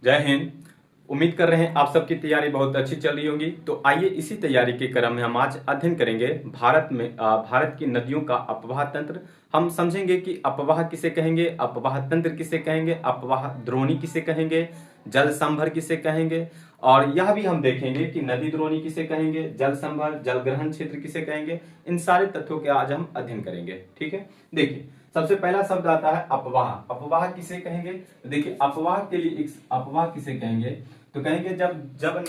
जय हिंद। उम्मीद कर रहे हैं आप सबकी तैयारी बहुत अच्छी चल रही होगी। तो आइए इसी तैयारी के क्रम में हम आज अध्ययन करेंगे भारत की नदियों का अपवाह तंत्र। हम समझेंगे कि अपवाह किसे कहेंगे, अपवाह तंत्र किसे कहेंगे, अपवाह द्रोणी किसे कहेंगे, जल संभर किसे कहेंगे, और यह भी हम देखेंगे कि नदी द्रोणी किसे कहेंगे, जल संभर, जल ग्रहण क्षेत्र किसे कहेंगे। इन सारे तथ्यों के आज हम अध्ययन करेंगे। ठीक है, देखिए सबसे पहला शब्द आता है अपवाह। अपवाह किसे कहेंगे? तो देखिए अपवाह के लिए अपवाह किसे कहेंगे तो कहेंगे जब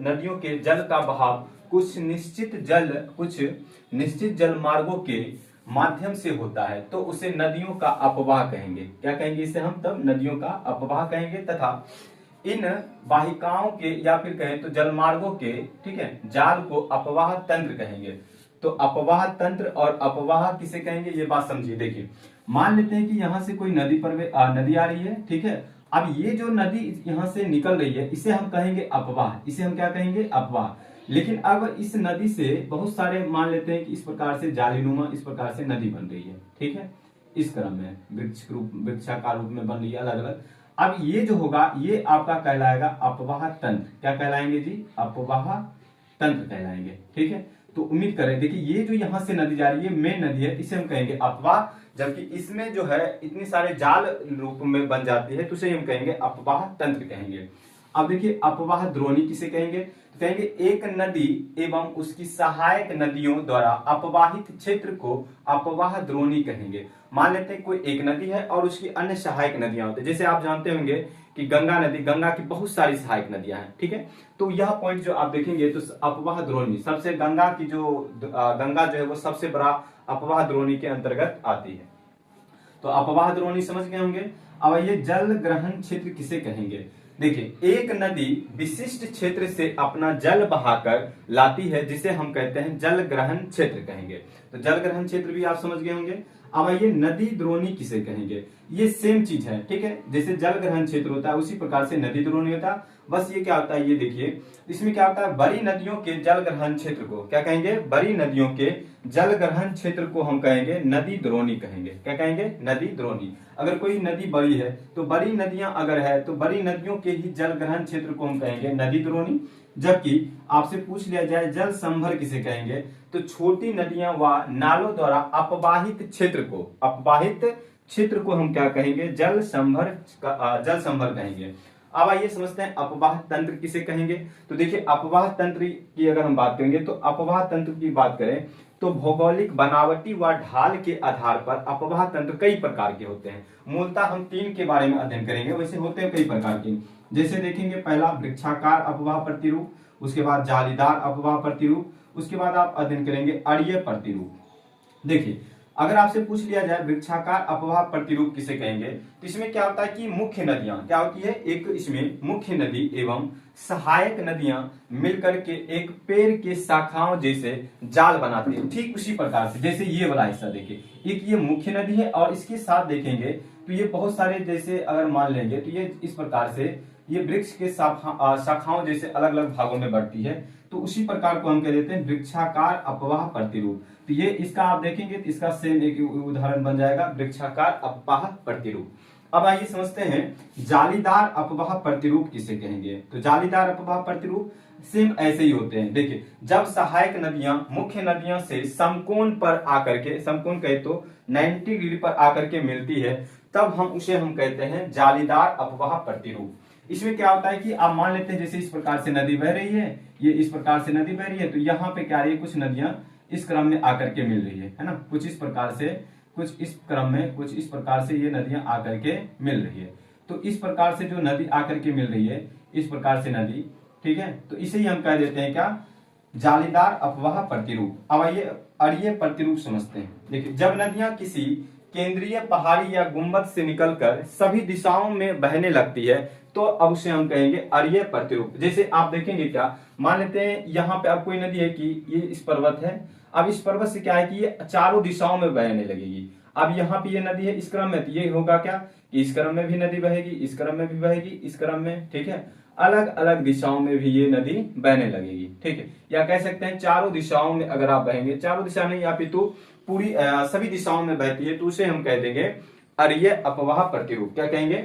नदियों के जल का बहाव कुछ निश्चित जल मार्गों के माध्यम से होता है तो उसे नदियों का अपवाह कहेंगे। क्या कहेंगे इसे हम? तब नदियों का अपवाह कहेंगे। तथा इन वाहिकाओं के या फिर कहें तो जलमार्गों के, ठीक है, जाल को अपवाह तंत्र कहेंगे। तो अपवाह तंत्र और अपवाह किसे कहेंगे ये बात समझिए। देखिए मान लेते हैं कि यहां से कोई नदी आ रही है, ठीक है। अब ये जो नदी यहां से निकल रही है इसे हम कहेंगे अपवाह। इसे हम क्या कहेंगे? अपवाह। लेकिन अब इस नदी से बहुत सारे मान लेते हैं कि इस प्रकार से जालीनुमा इस प्रकार से नदी बन रही है, ठीक है, इस क्रम में वृक्षाकार रूप में बन रही है अलग अलग। अब ये जो होगा ये आपका कहलाएगा अपवाह तंत्र। क्या कहलाएंगे जी? अपवाह तंत्र कहलाएंगे। ठीक है, तो उम्मीद करें। देखिए ये जो यहां से नदी जा रही है मेन नदी है, इसे हम कहेंगे अपवाह। जबकि इसमें जो है इतनी सारे जाल रूप में बन जाती है तो उसे हम कहेंगे अपवाह तंत्र कहेंगे। अब देखिए अपवाह द्रोणी किसे कहेंगे? तो कहेंगे एक नदी एवं उसकी सहायक नदियों द्वारा अपवाहित क्षेत्र को अपवाह द्रोणी कहेंगे। मान लेते हैं कोई एक नदी है और उसकी अन्य सहायक नदियां होती है। जैसे आप जानते होंगे कि गंगा नदी, गंगा की बहुत सारी सहायक नदियां हैं, ठीक है। तो यह पॉइंट जो आप देखेंगे तो अपवाह द्रोणी सबसे गंगा जो है वो सबसे बड़ा अपवाह द्रोणी के अंतर्गत आती है। तो अपवाह द्रोणी समझ गए होंगे। अब ये जल ग्रहण क्षेत्र किसे कहेंगे? देखिए एक नदी विशिष्ट क्षेत्र से अपना जल बहाकर लाती है जिसे हम कहते हैं जल ग्रहण क्षेत्र कहेंगे। तो जल ग्रहण क्षेत्र भी आप समझ गए होंगे। अब ये नदी द्रोणी किसे कहेंगे? ये सेम चीज है, ठीक है। जैसे जल ग्रहण क्षेत्र होता है उसी प्रकार से नदी द्रोणी होता है। बस ये क्या होता है ये देखिए, इसमें क्या होता है बड़ी नदियों के जल ग्रहण क्षेत्र को क्या कहेंगे? बड़ी नदियों के जल ग्रहण क्षेत्र को हम कहेंगे नदी द्रोणी कहेंगे। क्या कहेंगे? नदी द्रोणी। अगर कोई नदी बड़ी है तो बड़ी नदियां अगर है तो बड़ी नदियों के ही जल ग्रहण क्षेत्र को हम कहेंगे नदी द्रोणी। जबकि आपसे पूछ लिया जाए जल संभर किसे कहेंगे तो छोटी नदियां व नालों द्वारा अपवाहित क्षेत्र को हम क्या कहेंगे? जल संभर कहेंगे। अब आइए समझते हैं अपवाह तंत्र किसे कहेंगे। तो देखिए अपवाह तंत्र की अगर हम बात करेंगे तो अपवाह तंत्र की बात करें तो भौगोलिक बनावटी व ढाल के आधार पर अपवाह तंत्र कई प्रकार के होते हैं। मूलतः हम 3 के बारे में अध्ययन करेंगे, वैसे होते हैं कई प्रकार के। जैसे देखेंगे पहला वृक्षाकार अपवाह प्रतिरूप, उसके बाद जालीदार अपवाह प्रतिरूप, उसके बाद आप अध्ययन करेंगे अरीय प्रतिरूप। देखिए अगर आपसे पूछ लिया जाए वृक्षाकार अपवाह प्रतिरूप किसे कहेंगे तो इसमें क्या होता है कि मुख्य नदियां क्या होती है, एक इसमें मुख्य नदी एवं सहायक नदियां मिलकर के एक पेड़ के शाखाओं जैसे जाल बनाती है। ठीक उसी प्रकार से जैसे ये वाला हिस्सा देखिए, एक ये मुख्य नदी है और इसके साथ देखेंगे तो ये बहुत सारे, जैसे अगर मान लेंगे तो ये इस प्रकार से ये वृक्ष के शाखाओं जैसे अलग अलग भागों में बढ़ती है। तो उसी प्रकार को हम कह देते हैं वृक्षाकार अपवाह प्रतिरूप। तो ये इसका आप देखेंगे तो इसका सेम एक उदाहरण बन जाएगा वृक्षाकार अपवाह प्रतिरूप। अब आइए समझते हैं जालीदार अपवाह प्रतिरूप किसे कहेंगे। तो जालीदार अपवाह प्रतिरूप सेम ऐसे ही होते हैं। देखिए जब सहायक नदियां मुख्य नदियों से समकोण पर आकर के, समकोण कहे तो 90 डिग्री पर आकर के मिलती है, तब हम कहते हैं जालीदार अपवाह प्रतिरूप। इसमें क्या होता है कि आप मान लेते हैं जैसे इस प्रकार से नदी बह रही है, ये इस प्रकार से नदी बह रही है, तो यहाँ पे क्या रही है कुछ नदियां इस क्रम में आकर के मिल रही है ना, कुछ इस प्रकार से, कुछ इस क्रम में, कुछ इस प्रकार से ये नदियां आकर के मिल रही है। तो इस प्रकार से जो नदी आकर के मिल रही है, इस प्रकार से नदी, ठीक है, तो इसे ही हम कह देते हैं क्या? जालीदार अपवाह प्रतिरूप। अब आइए अरीय प्रतिरूप समझते हैं। देखिए जब नदियां किसी केंद्रीय पहाड़ी या गुंबद से निकलकर सभी दिशाओं में बहने लगती है तो अब उसे हम कहेंगे अरीय प्रतिरूप। जैसे आप देखेंगे क्या, मान लेते हैं यहाँ पे अब कोई नदी है कि ये इस पर्वत है, अब इस पर्वत से क्या है कि ये चारों दिशाओं में बहने लगेगी। अब यहाँ पे ये नदी है इस क्रम में, तो ये होगा क्या कि इस क्रम में भी नदी बहेगी, इस क्रम में भी बहेगी, इस क्रम में, ठीक है, अलग अलग दिशाओं में भी ये नदी बहने लगेगी, ठीक है। या कह सकते हैं चारों दिशाओं में अगर आप बहेंगे, चारों दिशा नहीं या फिर तो पूरी सभी दिशाओं में बहती है तो उसे हम कह देंगे अरीय अपवाह प्रतिरूप। क्या कहेंगे?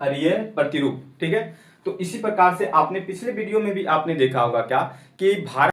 अरिय प्रतिरूप। ठीक है, तो इसी प्रकार से आपने पिछले वीडियो में भी आपने देखा होगा क्या कि भारत